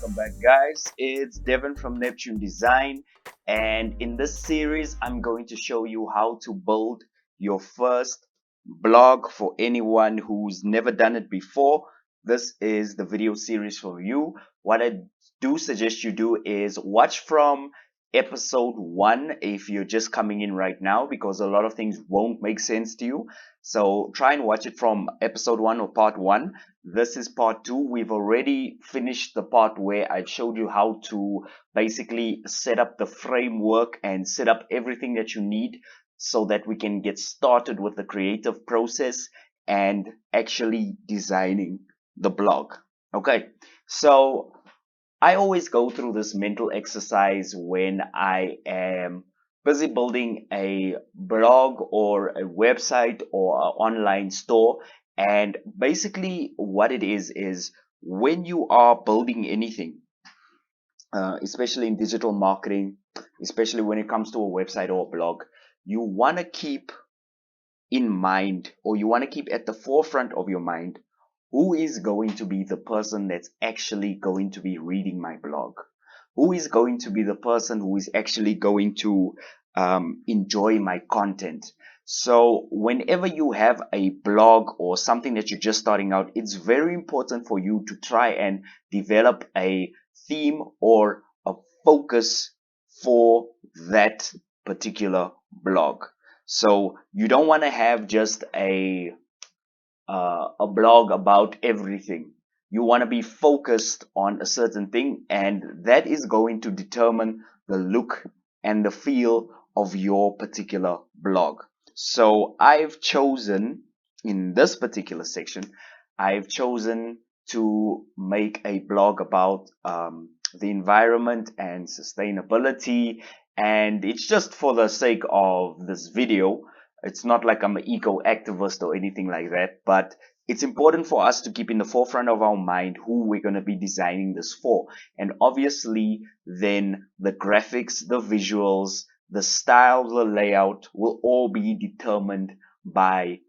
welcome back, guys. It's Devin from Neptune Design, and in this series, I'm going to show you how to build your first blog for anyone who's never done it before. This is the video series for you. What I do suggest you do is watch from episode 1 if you're just coming in right now, because a lot of things won't make sense to you. So try and watch it from episode 1 or part 1. This is part 2. We've already finished the part where I've showed you how to basically set up the framework and set up everything that you need so that we can get started with the creative process and actually designing the blog. Okay, so I always go through this mental exercise when I am busy building a blog or a website or an online store. And basically, what it is when you are building anything, especially in digital marketing, especially when it comes to a website or a blog, you want to keep in mind, or you want to keep at the forefront of your mind, who is going to be the person that's actually going to be reading my blog? Who is going to be the person who is actually going to enjoy my content? So whenever you have a blog or something that you're just starting out, it's very important for you to try and develop a theme or a focus for that particular blog. So you don't want to have just a blog about everything. You want to be focused on a certain thing, and that is going to determine the look and the feel of your particular blog. So I've chosen in this particular section, I've chosen to make a blog about the environment and sustainability, and it's just for the sake of this video. It's not like I'm an eco activist or anything like that, but it's important for us to keep in the forefront of our mind who we're going to be designing this for. And obviously, then the graphics, the visuals, the style, the layout will all be determined by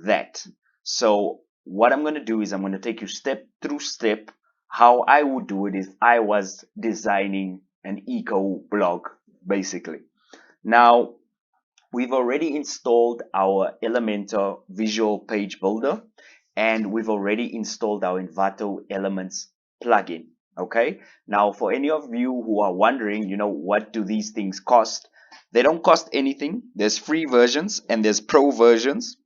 that. So what I'm going to do is I'm going to take you step through step how I would do it if I was designing an eco blog, basically. Now, we've already installed our Elementor Visual Page Builder, and we've already installed our Envato Elements plugin. Okay. Now, for any of you who are wondering, what do these things cost? They don't cost anything. There's free versions and there's pro versions.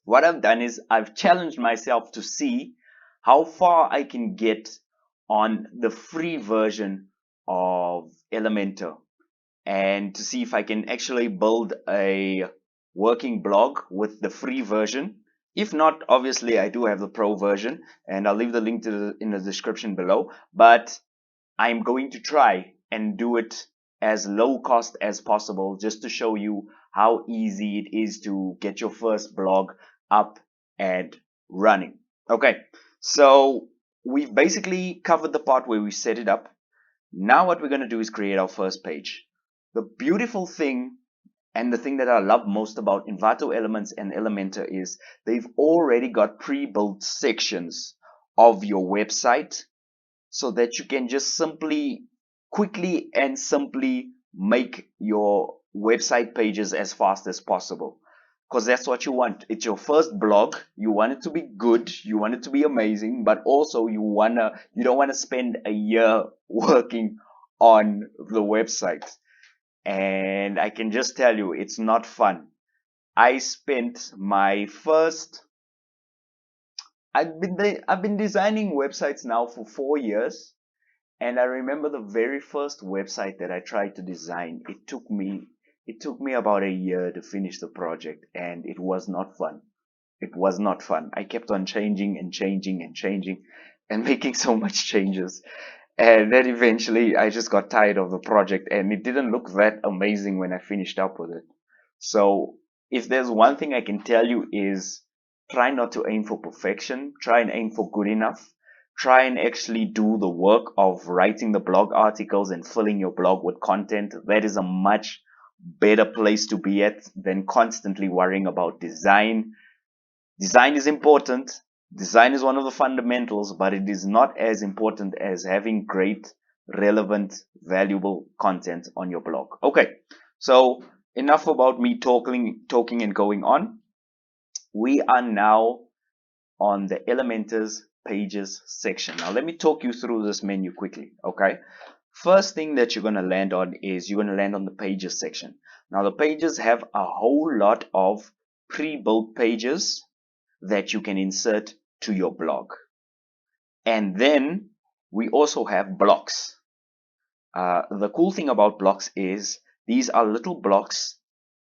What I've done is I've challenged myself to see how far I can get on the free version of Elementor, and to see if I can actually build a working blog with the free version. If not, obviously I do have the pro version, and I'll leave the link in the description below, but I'm going to try and do it as low cost as possible, just to show you how easy it is to get your first blog up and running. Okay, so we've basically covered the part where we set it up. Now what we're going to do is create our first page. The beautiful thing, and the thing that I love most about Envato Elements and Elementor, is they've already got pre-built sections of your website so that you can just quickly and simply make your website pages as fast as possible. Because that's what you want. It's your first blog. You want it to be good. You want it to be amazing, but also you don't want to spend a year working on the website. And I can just tell you, it's not fun. I spent my first, I've been designing websites now for 4 years. And I remember the very first website that I tried to design. It took me about a year to finish the project, and it was not fun. It was not fun. I kept on changing and changing and changing and making so much changes. And then eventually I just got tired of the project, and it didn't look that amazing when I finished up with it. So if there's one thing I can tell you is try not to aim for perfection. Try and aim for good enough. Try and actually do the work of writing the blog articles and filling your blog with content. That is a much better place to be at than constantly worrying about design. Design is important, Design is one of the fundamentals, but it is not as important as having great, relevant, valuable content on your blog. Okay, so enough about me talking and going on. We are now on the Elementor's pages section. Now let me talk you through this menu quickly. Okay, first thing that you're going to land on is you're going to land on the pages section. Now the pages have a whole lot of pre-built pages that you can insert to your blog. And then we also have blocks. The cool thing about blocks is these are little blocks,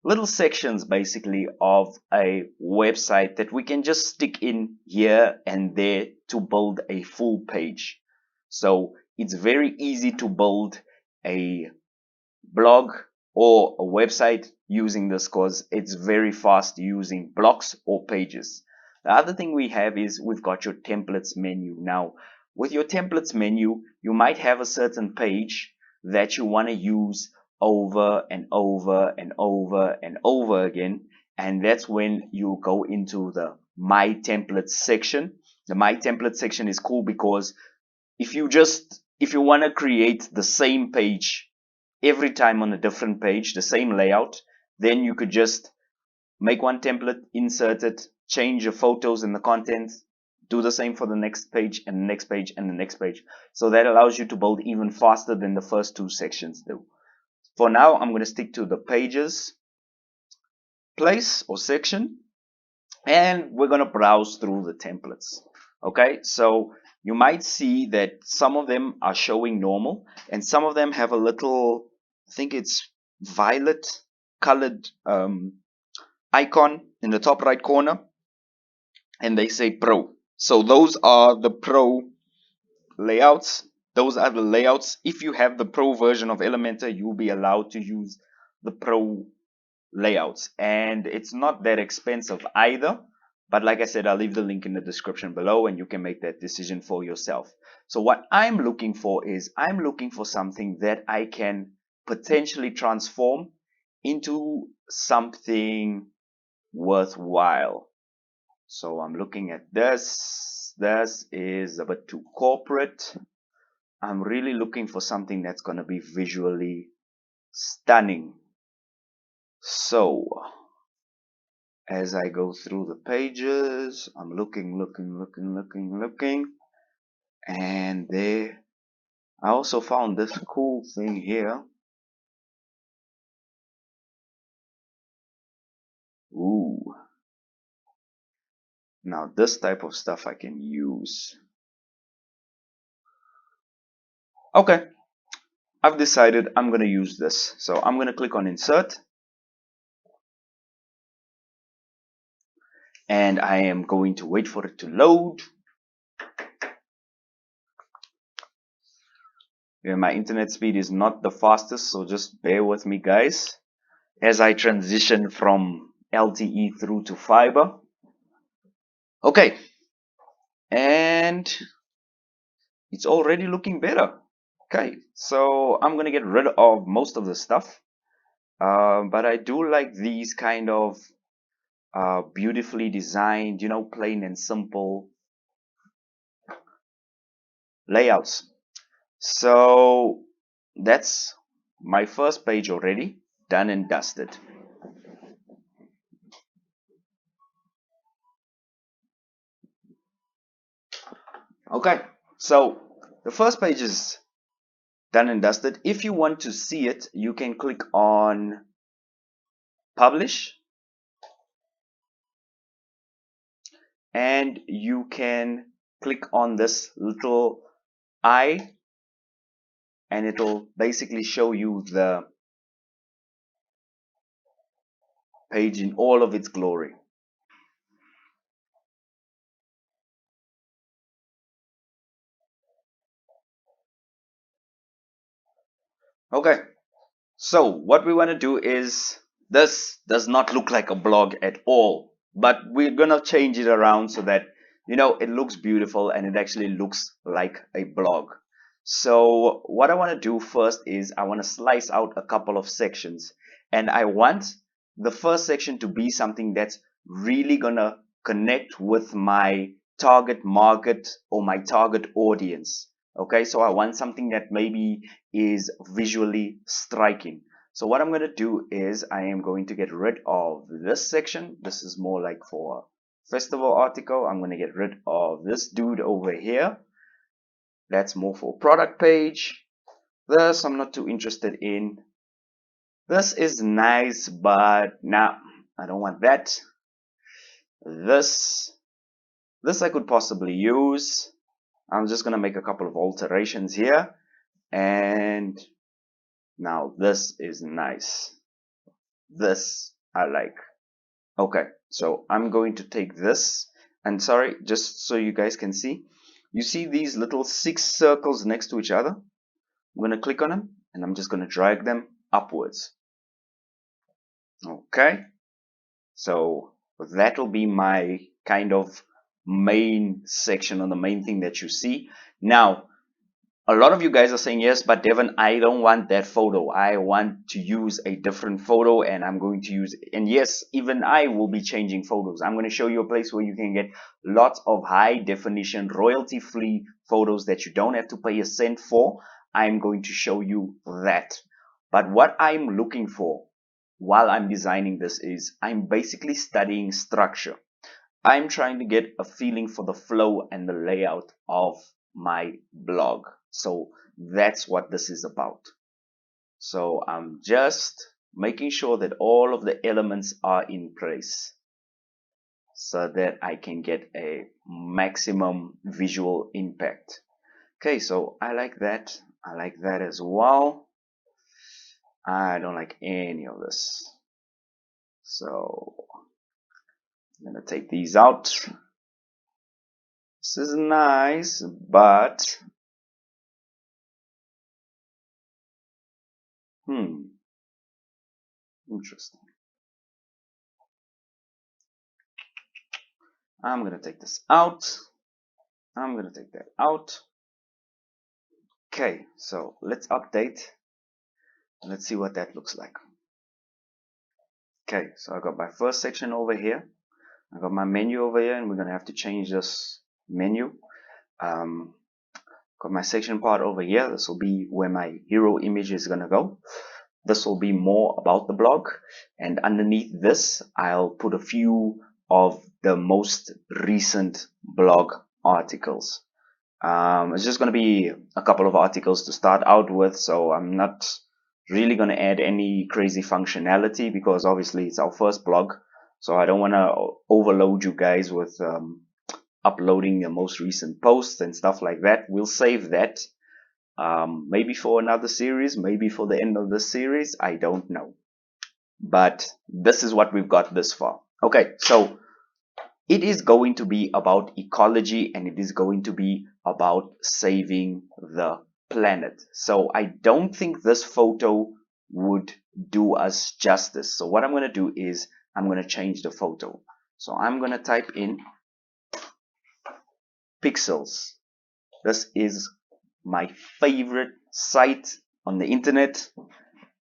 little sections basically of a website that we can just stick in here and there to build a full page. So it's very easy to build a blog or a website using this because it's very fast using blocks or pages. The other thing we have is we've got your templates menu. Now, with your templates menu, you might have a certain page that you want to use over and over and over and over again. And that's when you go into the My Templates section. The My Templates section is cool because if you want to create the same page every time on a different page, the same layout, then you could just make one template, insert it, change your photos and the content, do the same for the next page and the next page and the next page. So that allows you to build even faster than the first two sections do. For now, I'm going to stick to the pages place or section, and we're going to browse through the templates. Okay, so you might see that some of them are showing normal and some of them have a little, I think it's violet colored icon in the top right corner, and they say Pro. So those are the Pro layouts. Those are the layouts. If you have the Pro version of Elementor, you'll be allowed to use the Pro layouts, and it's not that expensive either. But like I said, I'll leave the link in the description below and you can make that decision for yourself. So what I'm looking for is I'm looking for something that I can potentially transform into something worthwhile. So I'm looking at this. This is a bit too corporate. I'm really looking for something that's going to be visually stunning. So as I go through the pages, I'm looking, and there I also found this cool thing here. Ooh. Now this type of stuff I can use. Okay, I've decided I'm going to use this. So I'm going to click on insert. And I am going to wait for it to load. Yeah, my internet speed is not the fastest, so just bear with me, guys, as I transition from LTE through to fiber. Okay, and it's already looking better. Okay, so I'm gonna get rid of most of the stuff, but I do like these kind of beautifully designed, you know, plain and simple layouts. So that's my first page already done and dusted. Okay, so the first page is done and dusted. If you want to see it, you can click on publish and you can click on this little eye and it'll basically show you the page in all of its glory. Okay, so what we want to do is, this does not look like a blog at all, but we're gonna change it around so that, you know, it looks beautiful and it actually looks like a blog. So what I want to do first is I want to slice out a couple of sections, and I want the first section to be something that's really gonna connect with my target market or my target audience. Okay, so I want something that maybe is visually striking. So what I'm going to do is I am going to get rid of this section. This is more like for a festival article. I'm going to get rid of this dude over here. That's more for product page. This I'm not too interested in. This is nice, but nah, I don't want that. This I could possibly use. I'm just gonna make a couple of alterations here, and now this is nice. This I like. Okay, so I'm going to take this, and sorry, just so you guys can see, you see these little 6 circles next to each other? I'm gonna click on them, and I'm just gonna drag them upwards. Okay, so that will be my kind of main section, on the main thing that you see. Now, a lot of you guys are saying, yes, but Devin, I don't want that photo. I want to use a different photo, and I'm going to use, and yes, even I will be changing photos. I'm going to show you a place where you can get lots of high definition, royalty free photos that you don't have to pay a cent for. I'm going to show you that. But what I'm looking for while I'm designing this is I'm basically studying structure. I'm trying to get a feeling for the flow and the layout of my blog. So that's what this is about. So I'm just making sure that all of the elements are in place so that I can get a maximum visual impact. Okay, so I like that. I like that as well. I don't like any of this. So I'm gonna take these out. This is nice, but interesting. I'm gonna take this out. I'm gonna take that out. Okay, so let's update. Let's see what that looks like. Okay, so I got my first section over here. I got my menu over here, and we're gonna have to change this menu. Got my section part over here. This will be where my hero image is gonna go. This will be more about the blog, and underneath this I'll put a few of the most recent blog articles. It's just going to be a couple of articles to start out with, so I'm not really going to add any crazy functionality because obviously it's our first blog, so I don't want to overload you guys with uploading the most recent posts and stuff like that. We'll save that maybe for another series, maybe for the end of this series, I don't know. But this is what we've got this far. Okay, so it is going to be about ecology, and it is going to be about saving the planet. So I don't think this photo would do us justice. So what I'm going to do is I'm going to change the photo. So I'm going to type in Pexels. This is my favorite site on the internet.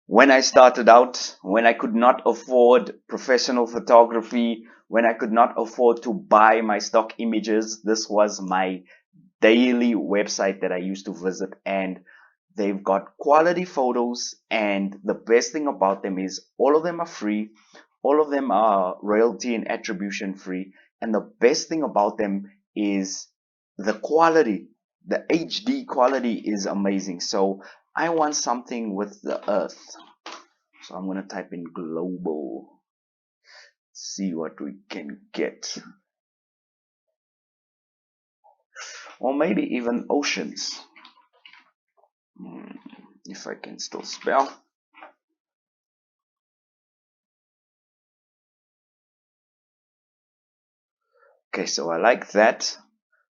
When I started out, when I could not afford professional photography, when I could not afford to buy my stock images, this was my daily website that I used to visit, and they've got quality photos, and the best thing about them is all of them are free, all of them are royalty and attribution free, and the best thing about them is the quality. The HD quality is amazing. So I want something with the earth. So I'm going to type in global. See what we can get. Or maybe even oceans. If I can still spell. Okay, so I like that.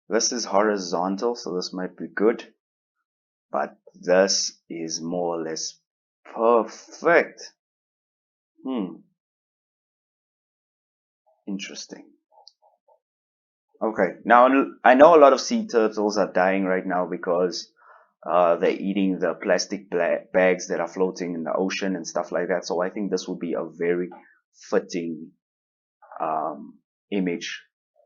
This is horizontal, so this might be good. But this is more or less perfect. Interesting. Okay, now I know a lot of sea turtles are dying right now because they're eating the plastic bags that are floating in the ocean and stuff like that. So I think this would be a very fitting image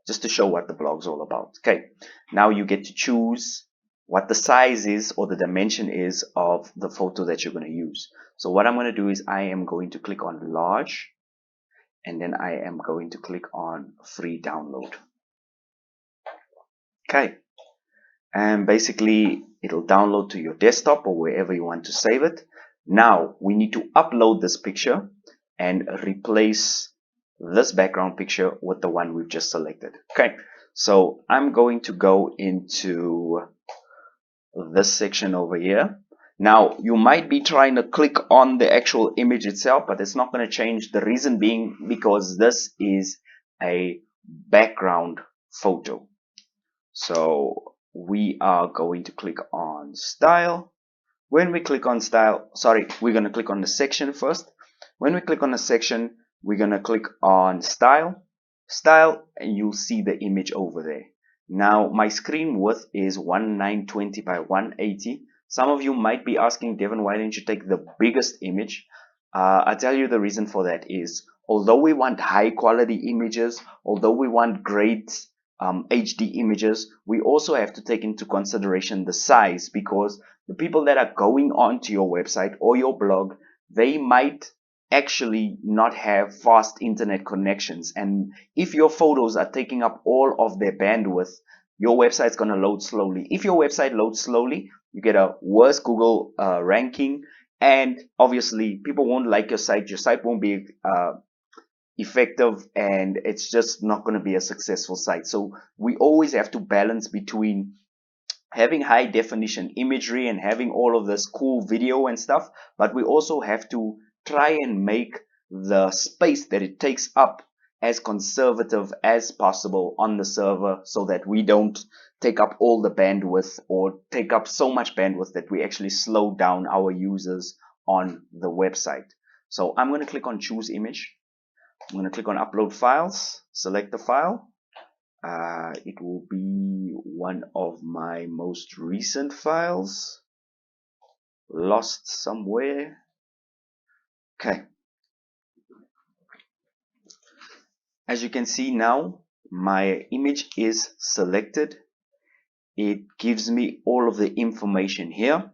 just to show what the blog's all about. Okay, now you get to choose what the size is or the dimension is of the photo that you're going to use. So what I'm going to do is I am going to click on large, and then I am going to click on free download. Okay, and basically it'll download to your desktop or wherever you want to save it. Now we need to upload this picture and replace this background picture with the one we've just selected. Okay, so I'm going to go into this section over here. Now you might be trying to click on the actual image itself, but it's not going to change. The reason being because this is a background photo. So we are going to click on style. When we click on style, we're going to click on the section first. When we click on the section, we're going to click on style, and you'll see the image over there. Now my screen width is 1920 by 180. Some of you might be asking, Devin, why didn't you take the biggest image? I'll tell you the reason for that is, although we want high quality images, although we want great HD images, we also have to take into consideration the size, because the people that are going onto your website or your blog, they might actually not have fast internet connections, and if your photos are taking up all of their bandwidth, your website's going to load slowly. If your website loads slowly, you get a worse Google ranking, and obviously people won't like your site won't be effective, and it's just not going to be a successful site. So we always have to balance between having high definition imagery and having all of this cool video and stuff, but we also have to try and make the space that it takes up as conservative as possible on the server, so that we don't take up all the bandwidth or take up so much bandwidth that we actually slow down our users on the website. So I'm going to click on choose image. I'm going to click on upload files, select the file. It will be one of my most recent files, lost somewhere. Okay. As you can see now, my image is selected. It gives me all of the information here.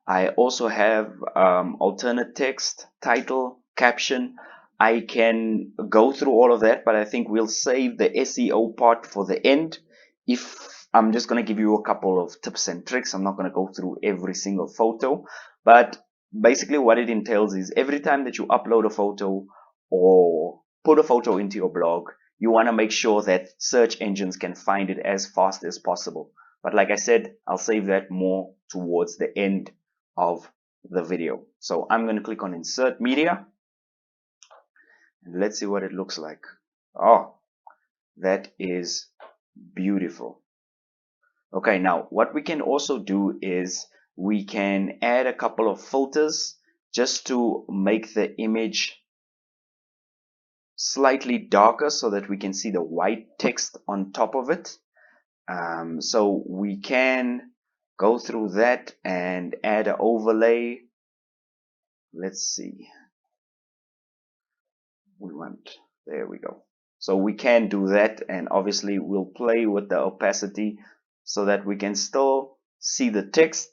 I also have alternate text, title, caption. I can go through all of that, but I think we'll save the SEO part for the end. If I'm just going to give you a couple of tips and tricks, I'm not going to go through every single photo, but basically what it entails is every time that you upload a photo or put a photo into your blog, you want to make sure that search engines can find it as fast as possible. But like I said, I'll save that more towards the end of the video. So I'm going to click on insert media, and let's see what it looks like. Oh, that is beautiful. Okay, now what we can also do is we can add a couple of filters just to make the image slightly darker so that we can see the white text on top of it. So we can go through that and add an overlay. Let's see. There we go. So we can do that, and obviously we'll play with the opacity so that we can still see the text,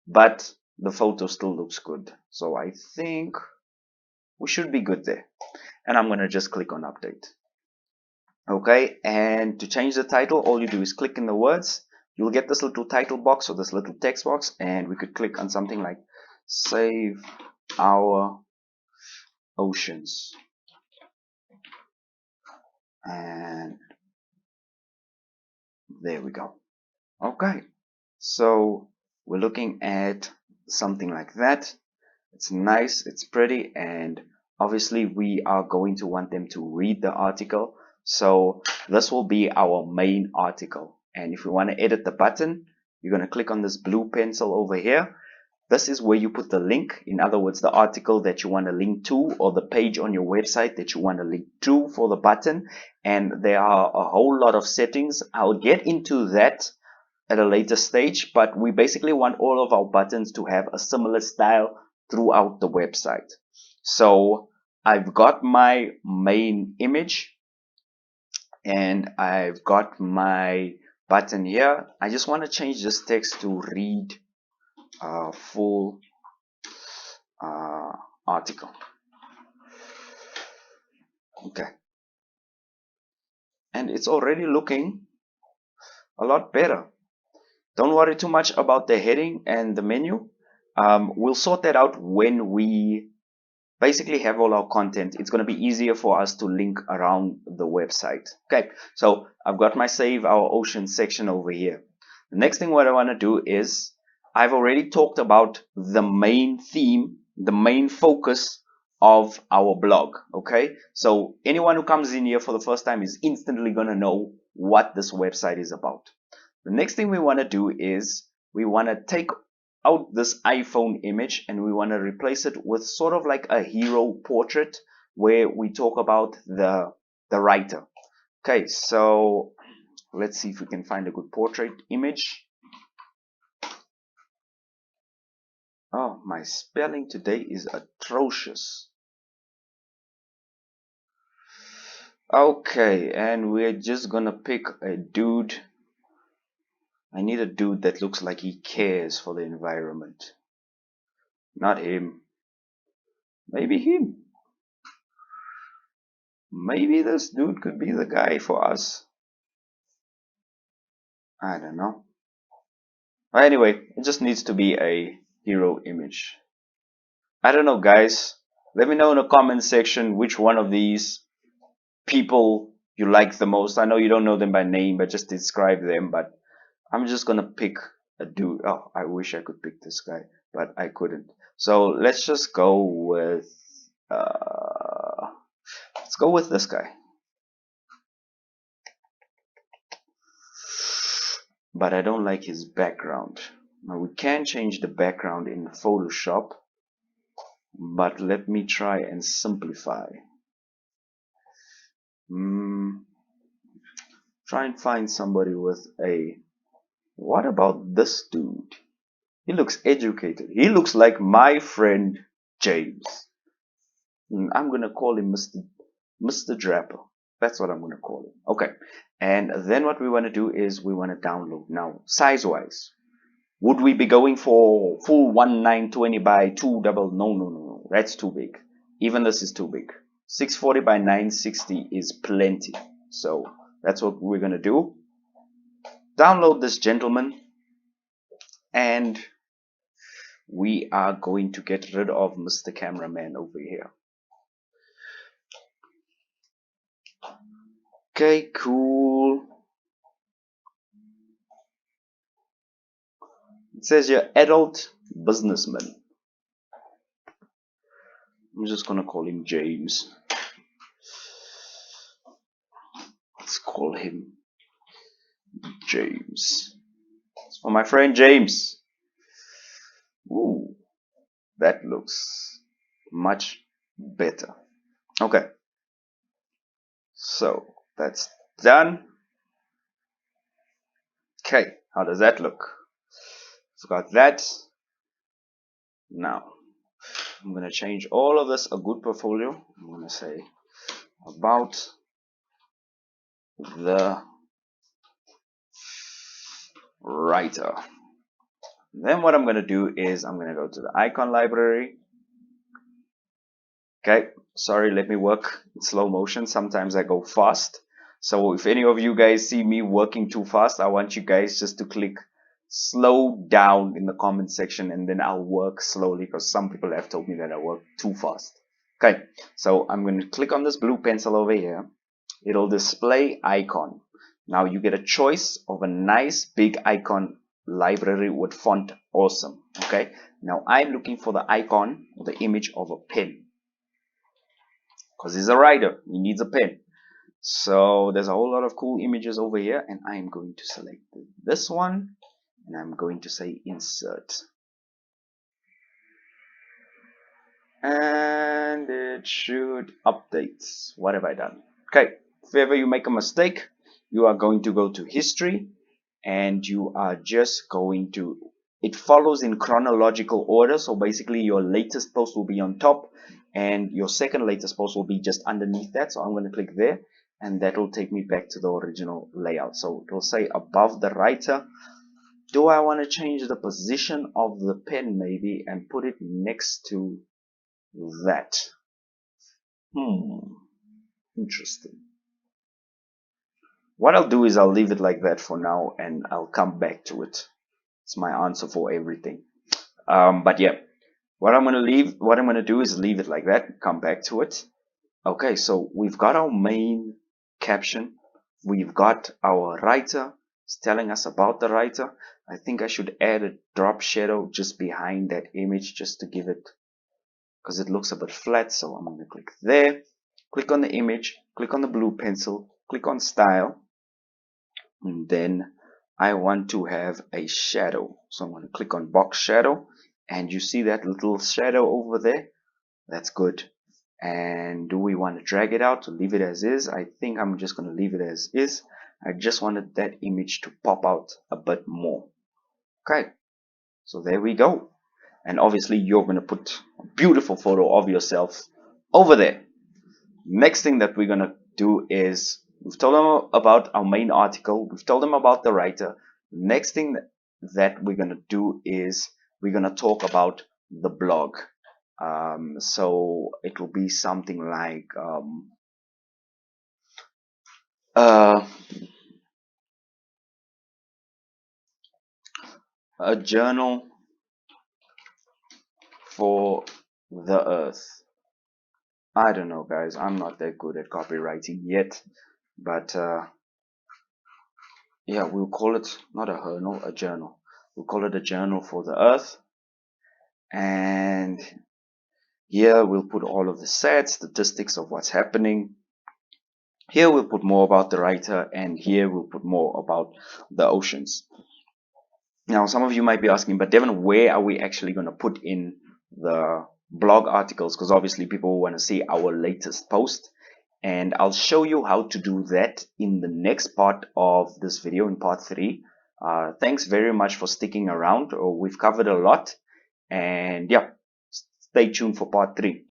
but the photo still looks good. So I think we should be good there. And I'm going to just click on update. Okay, and to change the title, all you do is click in the words. You'll get this little title box or this little text box, and we could click on something like Save Our Oceans. And there we go. Okay, so we're looking at something like that. It's nice, it's pretty, and obviously we are going to want them to read the article. So this will be our main article. And if we want to edit the button, you're going to click on this blue pencil over here. This is where you put the link. In other words, the article that you want to link to, or the page on your website that you want to link to for the button. And there are a whole lot of settings. I'll get into that at a later stage, but we basically want all of our buttons to have a similar style throughout the website. So I've got my main image, and I've got my button here. I just want to change this text to read full article. Okay, and it's already looking a lot better. Don't worry too much about the heading and the menu. We'll sort that out when we basically have all our content. It's going to be easier for us to link around the website. Okay, so I've got my Save Our Ocean section over here. The next thing what I want to do is, I've already talked about the main theme, the main focus of our blog. Okay, so anyone who comes in here for the first time is instantly going to know what this website is about. The next thing we want to do is we want to take out this iPhone image and we want to replace it with sort of like a hero portrait where we talk about the writer. Okay, so let's see if we can find a good portrait image. Oh, my spelling today is atrocious. Okay, and we're just gonna pick a dude. I need a dude that looks like he cares for the environment. Not him. Maybe him. Maybe this dude could be the guy for us. I don't know. But anyway, it just needs to be a hero image. I don't know, guys. Let me know in the comment section which one of these people you like the most. I know you don't know them by name, but just describe them. But I'm just gonna pick a dude. Oh, I wish I could pick this guy, but I couldn't. So let's just go with let's go with this guy. But I don't like his background. Now we can change the background in Photoshop, but let me try and simplify. Try and find somebody with a... What about this dude? He looks educated. He looks like my friend James. I'm gonna call him Mr. Draper. That's what I'm gonna call him. Okay. And then what we want to do is we want to download. Now, size-wise, would we be going for full 1920 by 2 double? No. That's too big. Even this is too big. 640 by 960 is plenty. So that's what we're gonna do. Download this gentleman, and we are going to get rid of Mr. Cameraman over here. Okay, cool. It says you're adult businessman. I'm just gonna call him James. Let's call him James. It's for my friend James. Ooh, that looks much better. Okay, so that's done. Okay, how does that look? I've got that. Now, I'm going to change all of this a good portfolio. I'm going to say about the writer. Then what I'm going to do is I'm going to go to the icon library. Okay, sorry, let me work in slow motion. Sometimes I go fast. So if any of you guys see me working too fast, I want you guys just to click slow down in the comment section, and then I'll work slowly, because some people have told me that I work too fast. Okay, so I'm going to click on this blue pencil over here. It'll display icon. Now you get a choice of a nice big icon library with font awesome. Okay, now I'm looking for the icon or the image of a pen, because he's a writer, he needs a pen. So there's a whole lot of cool images over here, and I'm going to select this one, and I'm going to say insert. And it should update. What have I done? Okay, if ever you make a mistake, you are going to go to history, and you are just going to, it follows in chronological order. So basically your latest post will be on top, and your second latest post will be just underneath that. So I'm going to click there, and that will take me back to the original layout. So it will say above the writer. Do I want to change the position of the pen maybe and put it next to that? Interesting. What I'll do is I'll leave it like that for now and I'll come back to it. It's my answer for everything. But yeah, what I'm gonna do is leave it like that, come back to it. Okay, so we've got our main caption. We've got our writer. It's telling us about the writer. I think I should add a drop shadow just behind that image just to give it, because it looks a bit flat. So I'm going to click there, click on the image, click on the blue pencil, click on style, and then I want to have a shadow. So I'm going to click on box shadow, and you see that little shadow over there? That's good. And do we want to drag it out to leave it as is? I think I'm just going to leave it as is. I just wanted that image to pop out a bit more. Okay, so there we go. And obviously you're going to put a beautiful photo of yourself over there. Next thing that we're going to do is, we've told them about our main article, we've told them about the writer. Next thing that we're going to do is we're going to talk about the blog. So it will be something like a journal for the earth. I don't know, guys. I'm not that good at copywriting yet, but yeah, we'll call it not a journal, a journal. We'll call it a journal for the earth. And here we'll put all of the sad statistics of what's happening. Here we'll put more about the writer, and here we'll put more about the oceans. Now, some of you might be asking, but Devin, where are we actually going to put in the blog articles? Because obviously people want to see our latest post. And I'll show you how to do that in the next part of this video, in part 3. Thanks very much for sticking around. We've covered a lot. And yeah, stay tuned for part 3.